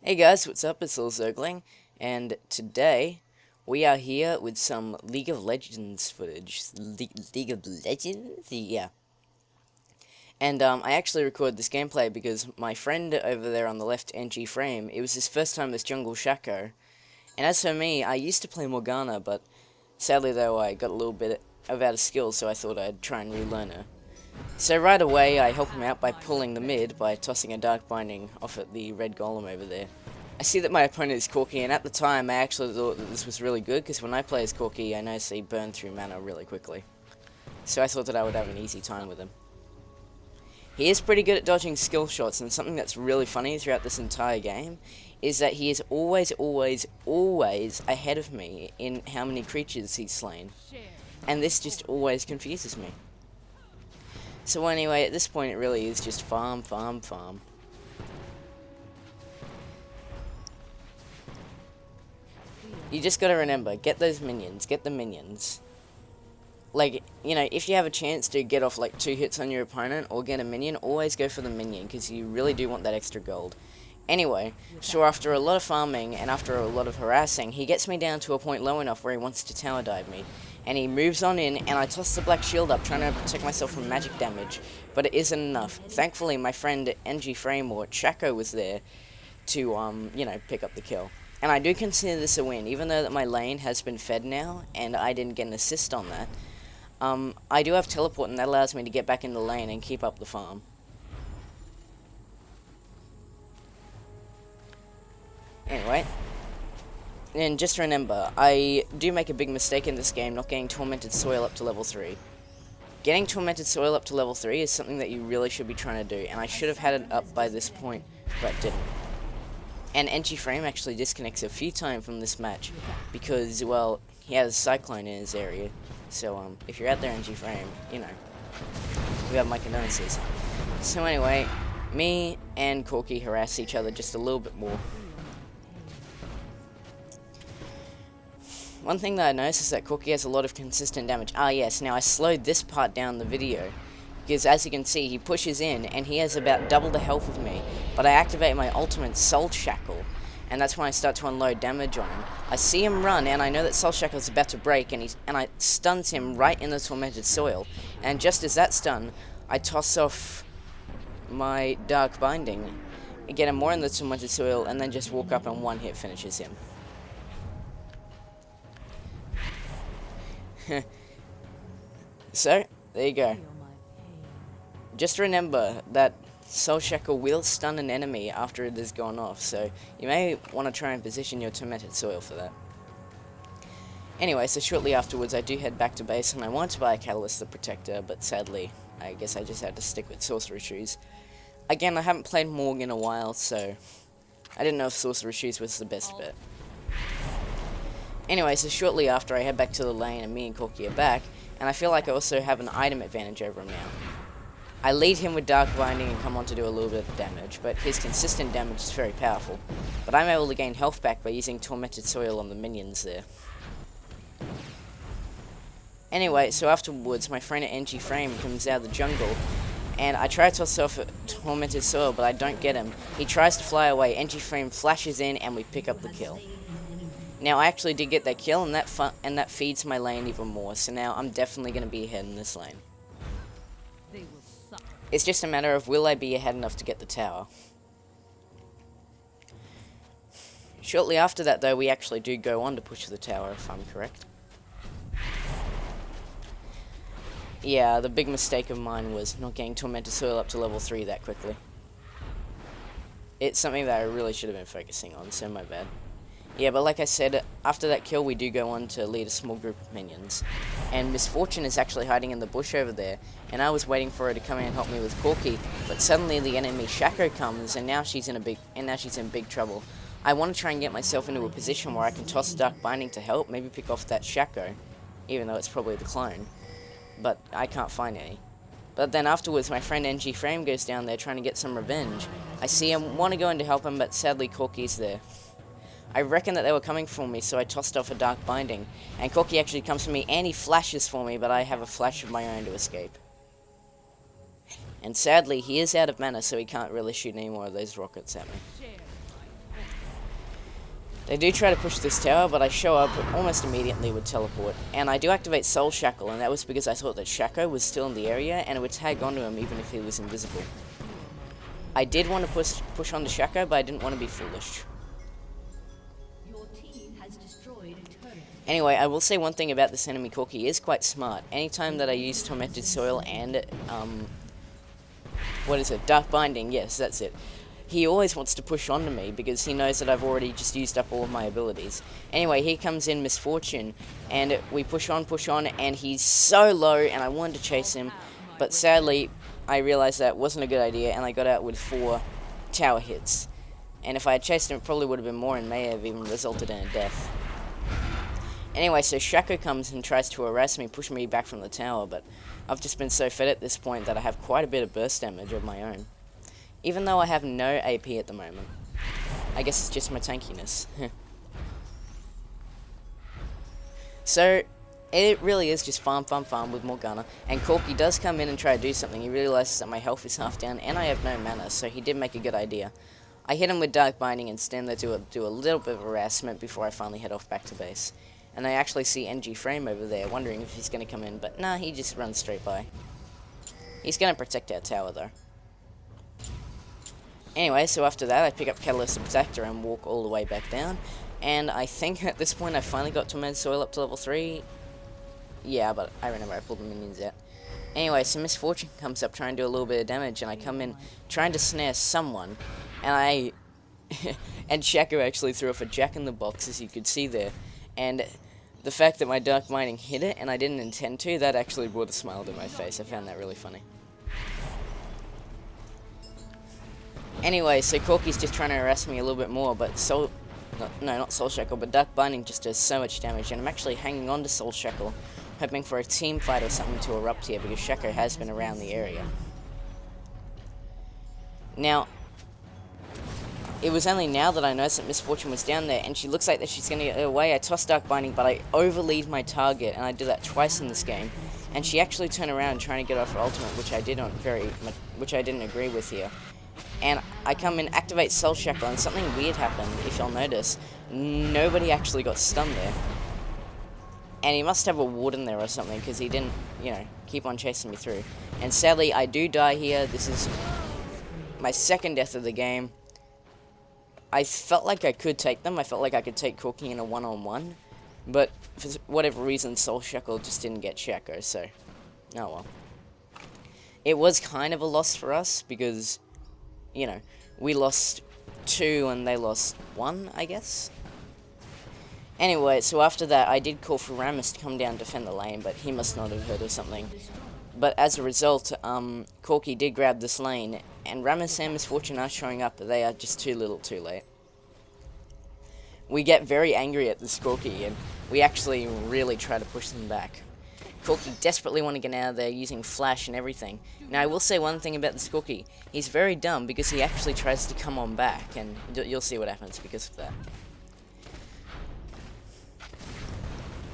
Hey guys, what's up? It's Lil Zergling, and today we are here with some League of Legends footage. League of Legends? Yeah. And I actually recorded this gameplay because my friend over there on the left, NG Frame, it was his first time as Jungle Shaco. And as for me, I used to play Morgana, but sadly though I got a little bit out of skill, so I thought I'd try and relearn her. So right away, I help him out by pulling the mid by tossing a Dark Binding off at the red golem over there. I see that my opponent is Corki, and at the time I actually thought that this was really good, because when I play as Corki, I notice he burn through mana really quickly. So I thought that I would have an easy time with him. He is pretty good at dodging skill shots, and something that's really funny throughout this entire game is that he is always ahead of me in how many creatures he's slain. And this just always confuses me. So anyway, at this point it really is just farm. You just gotta remember, get those minions, get the minions. Like, you know, if you have a chance to get off like 2 hits on your opponent or get a minion, always go for the minion, because you really do want that extra gold. Anyway, so after a lot of farming and after a lot of harassing, he gets me down to a point low enough where he wants to tower dive me. And he moves on in, and I toss the black shield up, trying to protect myself from magic damage. But it isn't enough. Thankfully, my friend NG Frame or Chaco was there to, you know, pick up the kill. And I do consider this a win, even though that my lane has been fed now, and I didn't get an assist on that. I do have teleport, and that allows me to get back in the lane and keep up the farm. Anyway, and just remember, I do make a big mistake in this game not getting Tormented Soil up to level 3. Getting Tormented Soil up to level 3 is something that you really should be trying to do, and I should have had it up by this point, but didn't. And NG Frame actually disconnects a few times from this match, because, well, he has Cyclone in his area. So, if you're out there, NG Frame, you know, we have my condolences. So anyway, me and Corki harass each other just a little bit more. One thing that I noticed is that Corki has a lot of consistent damage. Ah yes, now I slowed this part down in the video, because as you can see, he pushes in, and he has about double the health of me, but I activate my ultimate Soul Shackle, and that's when I start to unload damage on him. I see him run, and I know that Soul Shackle is about to break, and I stuns him right in the Tormented Soil, and just as that's done, I toss off my Dark Binding, and get him more in the Tormented Soil, and then just walk up and one hit finishes him. So, there you go. Just remember that Soul Shackle will stun an enemy after it has gone off, so you may want to try and position your Tormented Soil for that. Anyway, so shortly afterwards I do head back to base, and I wanted to buy a Catalyst the Protector, but sadly, I guess I just had to stick with Sorcerer Shoes. Again, I haven't played Morg in a while, so I didn't know if Sorcerer Shoes was the best bet. Anyway, so shortly after I head back to the lane, and me and Corki are back, and I feel like I also have an item advantage over him now. I lead him with Dark Binding and come on to do a little bit of damage, but his consistent damage is very powerful. But I'm able to gain health back by using Tormented Soil on the minions there. Anyway, so afterwards, my friend at NG Frame comes out of the jungle, and I try to toss off a Tormented Soil, but I don't get him. He tries to fly away, NG Frame flashes in, and we pick up the kill. Now, I actually did get that kill, and that feeds my lane even more, so now I'm definitely going to be ahead in this lane. It's just a matter of, will I be ahead enough to get the tower? Shortly after that, though, we actually do go on to push the tower, if I'm correct. Yeah, the big mistake of mine was not getting Tormented Soil up to level 3 that quickly. It's something that I really should have been focusing on, so my bad. Yeah, but like I said, after that kill, we do go on to lead a small group of minions. And Misfortune is actually hiding in the bush over there, and I was waiting for her to come in and help me with Corki, but suddenly the enemy Shaco comes, and now she's in big trouble. I want to try and get myself into a position where I can toss Dark Binding to help, maybe pick off that Shaco, even though it's probably the clone. But I can't find any. But then afterwards, my friend NG Frame goes down there trying to get some revenge. I see him, want to go in to help him, but sadly Corki's there. I reckon that they were coming for me, so I tossed off a Dark Binding. And Corki actually comes to me, and he flashes for me, but I have a flash of my own to escape. And sadly, he is out of mana, so he can't really shoot any more of those rockets at me. They do try to push this tower, but I show up almost immediately with teleport. And I do activate Soul Shackle, and that was because I thought that Shaco was still in the area, and it would tag onto him even if he was invisible. I did want to push on the Shaco, but I didn't want to be foolish. Anyway, I will say one thing about this enemy Corki. He is quite smart. Anytime that I use Tormented Soil and, what is it, Dark Binding, yes, that's it. He always wants to push onto me because he knows that I've already just used up all of my abilities. Anyway, here comes in Misfortune, and we push on, and he's so low, and I wanted to chase him, but sadly, I realized that wasn't a good idea, and I got out with 4 tower hits. And if I had chased him, it probably would have been more and may have even resulted in a death. Anyway, so Shaco comes and tries to harass me, push me back from the tower, but I've just been so fed at this point that I have quite a bit of burst damage of my own. Even though I have no AP at the moment. I guess it's just my tankiness. So, it really is just farm with Morgana. And Corki does come in and try to do something. He realizes that my health is half down and I have no mana, so he did make a good idea. I hit him with Dark Binding and stand there to do a little bit of harassment before I finally head off back to base. And I actually see NG Frame over there, wondering if he's going to come in, but nah, he just runs straight by. He's going to protect our tower, though. Anyway, so after that, I pick up Catalyst Exactor and walk all the way back down. And I think at this point I finally got Tormented Soil up to level 3. Yeah, but I remember I pulled the minions out. Anyway, so Misfortune comes up trying to do a little bit of damage, and I come in trying to snare someone, and I... and Shaco actually threw off a Jack-in-the-Box, as you could see there. And the fact that my Dark Mining hit it, and I didn't intend to, that actually brought a smile to my face. I found that really funny. Anyway, so Corki's just trying to harass me a little bit more, but not Soul Shackle, but Dark Binding just does so much damage, and I'm actually hanging on to Soul Shackle, hoping for a team fight or something to erupt here, because Shaco has been around the area. Now, it was only now that I noticed that Misfortune was down there, and she looks like that she's going to get away. I toss Dark Binding, but I overlead my target, and I do that twice in this game. And she actually turned around trying to get off her ultimate, which I didn't agree with here. And I come in, activate Soul Shackle, and something weird happened, if you'll notice. Nobody actually got stunned there. And he must have a ward in there or something, because he didn't, keep on chasing me through. And sadly, I do die here. This is my second death of the game. I felt like I could take them. I felt like I could take Corki in a one-on-one. But for whatever reason, Soul Shackle just didn't get Shaco, so... oh well. It was kind of a loss for us, because... we lost 2 and they lost 1, I guess. Anyway, so after that, I did call for Rammus to come down and defend the lane, but he must not have heard of something. But as a result, Corki did grab this lane, and Rammus and Misfortune are showing up, but they are just too little too late. We get very angry at this Corki, and we actually really try to push them back. Corki desperately want to get out of there using flash and everything. Now, I will say one thing about this Corki. He's very dumb because he actually tries to come on back, and you'll see what happens because of that.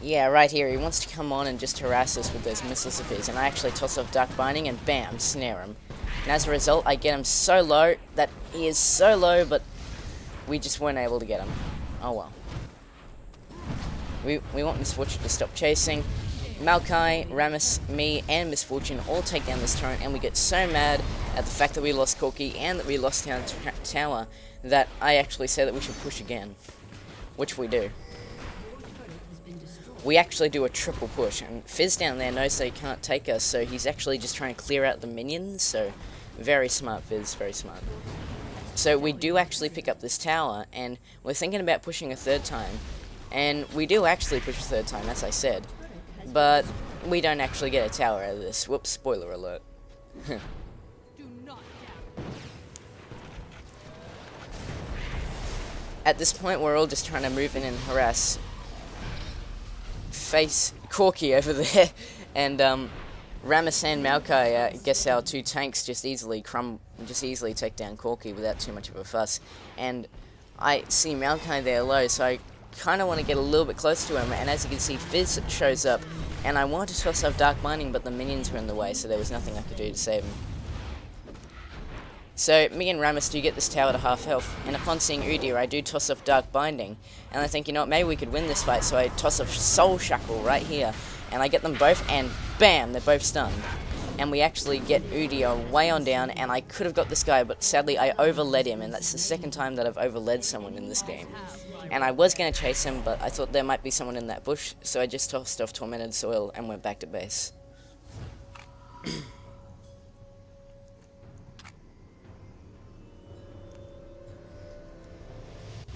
Yeah, right here, he wants to come on and just harass us with those missiles of his, and I actually toss off Dark Binding and bam, snare him. And as a result, I get him so low that he is so low, but we just weren't able to get him. Oh well. We want Misfortune to stop chasing. Maokai, Rammus, me, and Misfortune all take down this turret, and we get so mad at the fact that we lost Corki and that we lost our tower that I actually say that we should push again. Which we do. We actually do a triple push, and Fizz down there knows that he can't take us, so he's actually just trying to clear out the minions, so very smart Fizz, very smart. So we do actually pick up this tower, and we're thinking about pushing a 3rd time, and we do actually push a 3rd time, as I said, but we don't actually get a tower out of this. Whoops, spoiler alert. At this point, we're all just trying to move in and harass face Corki over there, and Rammus and Maokai, I guess our 2 tanks just easily take down Corki without too much of a fuss. And I see Maokai there low, so I kind of want to get a little bit close to him, and as you can see, Fizz shows up, and I wanted to toss off Dark Mining, but the minions were in the way, so there was nothing I could do to save him. So me and Ramus do get this tower to half health, and upon seeing Udyr, I do toss off Dark Binding, and I think, you know what, maybe we could win this fight, so I toss off Soul Shackle right here, and I get them both, and bam, they're both stunned. And we actually get Udyr way on down, and I could have got this guy, but sadly I overled him, and that's the second time that I've overled someone in this game. And I was going to chase him, but I thought there might be someone in that bush, so I just tossed off Tormented Soil and went back to base.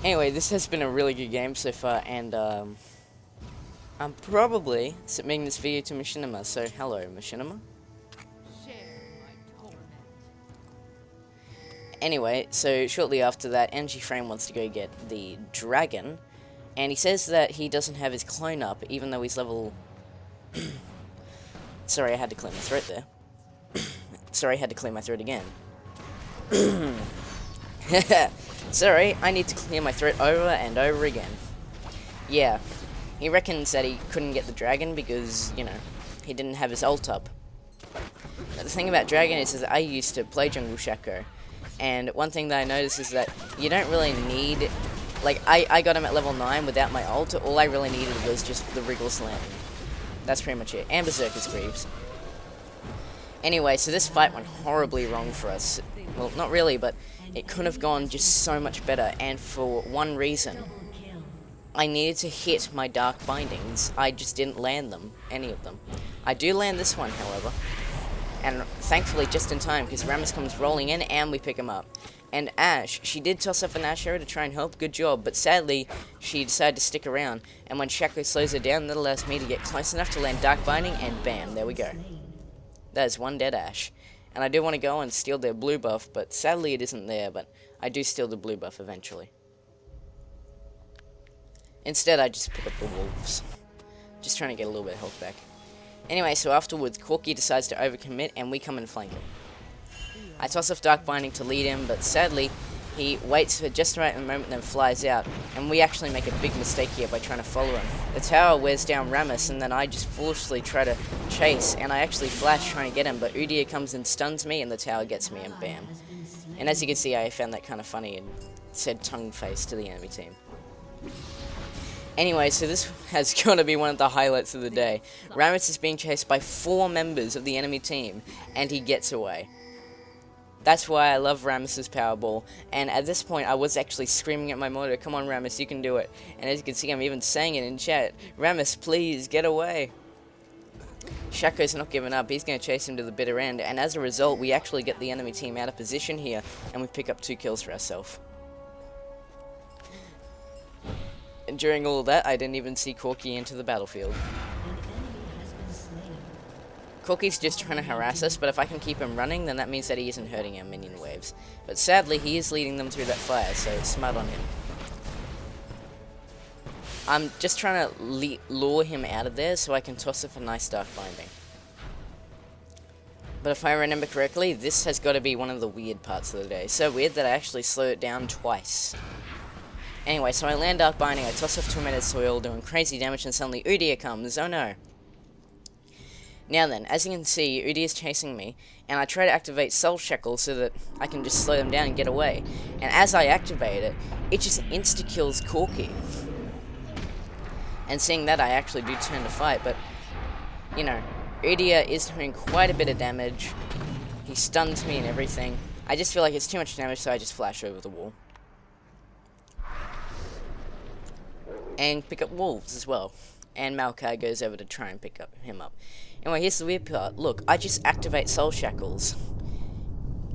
Anyway, this has been a really good game so far, and I'm probably submitting this video to Machinima, so hello Machinima. Anyway, so shortly after that, Energy Frame wants to go get the dragon, and he says that he doesn't have his clone up, even though he's level... Sorry, I had to clear my throat there. Sorry, I had to clear my throat again. Sorry, I need to clear my throat over and over again. Yeah, he reckons that he couldn't get the dragon because, you know, he didn't have his ult up. But the thing about dragon is that I used to play jungle Shaco, and one thing that I noticed is that you don't really need... Like, I got him at level 9 without my ult. All I really needed was just the Wriggles Lantern. That's pretty much it. And Berserker's Greaves. Anyway, so this fight went horribly wrong for us. Well, not really, but it could have gone just so much better, and for one reason. I needed to hit my Dark Bindings. I just didn't land them, any of them. I do land this one, however, and thankfully just in time, because Ramus comes rolling in, and we pick him up. And Ashe, she did toss off an Ashe arrow to try and help, good job, but sadly, she decided to stick around, and when Shaco slows her down, that allows me to get close enough to land Dark Binding, and bam, there we go. That is one dead Ashe. And I do want to go and steal their blue buff, but sadly it isn't there, but I do steal the blue buff eventually. Instead, I just pick up the wolves. Just trying to get a little bit of health back. Anyway, so afterwards, Corki decides to overcommit, and we come and flank him. I toss off Dark Binding to lead him, but sadly, he waits for just the right moment, then flies out, and we actually make a big mistake here by trying to follow him. The tower wears down Ramus, and then I just foolishly try to chase, and I actually flash trying to get him, but Udyr comes and stuns me, and the tower gets me, and bam. And as you can see, I found that kind of funny, and said tongue face to the enemy team. Anyway, so this has got to be one of the highlights of the day. Ramus is being chased by 4 members of the enemy team, and he gets away. That's why I love Ramus's Powerball, and at this point I was actually screaming at my monitor, come on Ramus, you can do it. And as you can see, I'm even saying it in chat, Ramus, please, get away. Shaco's not giving up, he's going to chase him to the bitter end, and as a result, we actually get the enemy team out of position here, and we pick up 2 kills for ourselves. And during all that, I didn't even see Corki enter the battlefield. Corki's just trying to harass us, but if I can keep him running, then that means that he isn't hurting our minion waves. But sadly, he is leading them through that fire, so smart on him. I'm just trying to lure him out of there so I can toss off a nice Dark Binding. But if I remember correctly, this has got to be one of the weird parts of the day. So weird that I actually slowed it down twice. Anyway, so I land Dark Binding, I toss off Tormented Soil, doing crazy damage, and suddenly Udyr comes. Oh no. Now then, as you can see, Udyr is chasing me, and I try to activate Soul Shackle so that I can just slow them down and get away. And as I activate it, it just insta-kills Corki. And seeing that, I actually do turn to fight, but, you know, Udyr is doing quite a bit of damage. He stuns me and everything. I just feel like it's too much damage, so I just flash over the wall. And pick up wolves as well. And Maokai goes over to try and pick him up. Anyway, here's the weird part. Look, I just activate Soul Shackles,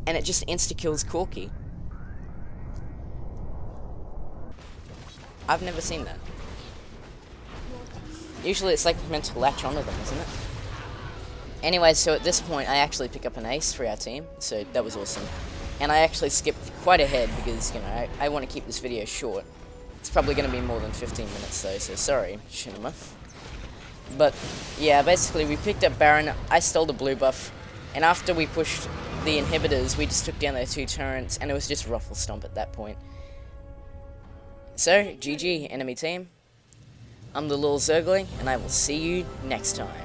and it just insta-kills Corki. I've never seen that. Usually it's like meant to latch onto them, isn't it? Anyway, so at this point, I actually pick up an ace for our team, so that was awesome. And I actually skipped quite ahead because, you know, I want to keep this video short. It's probably going to be more than 15 minutes though, so sorry, Shinima. But, yeah, basically we picked up Baron, I stole the blue buff, and after we pushed the inhibitors, we just took down their 2 turrets, and it was just Ruffle Stomp at that point. So, GG, enemy team. I'm the little Zergling, and I will see you next time.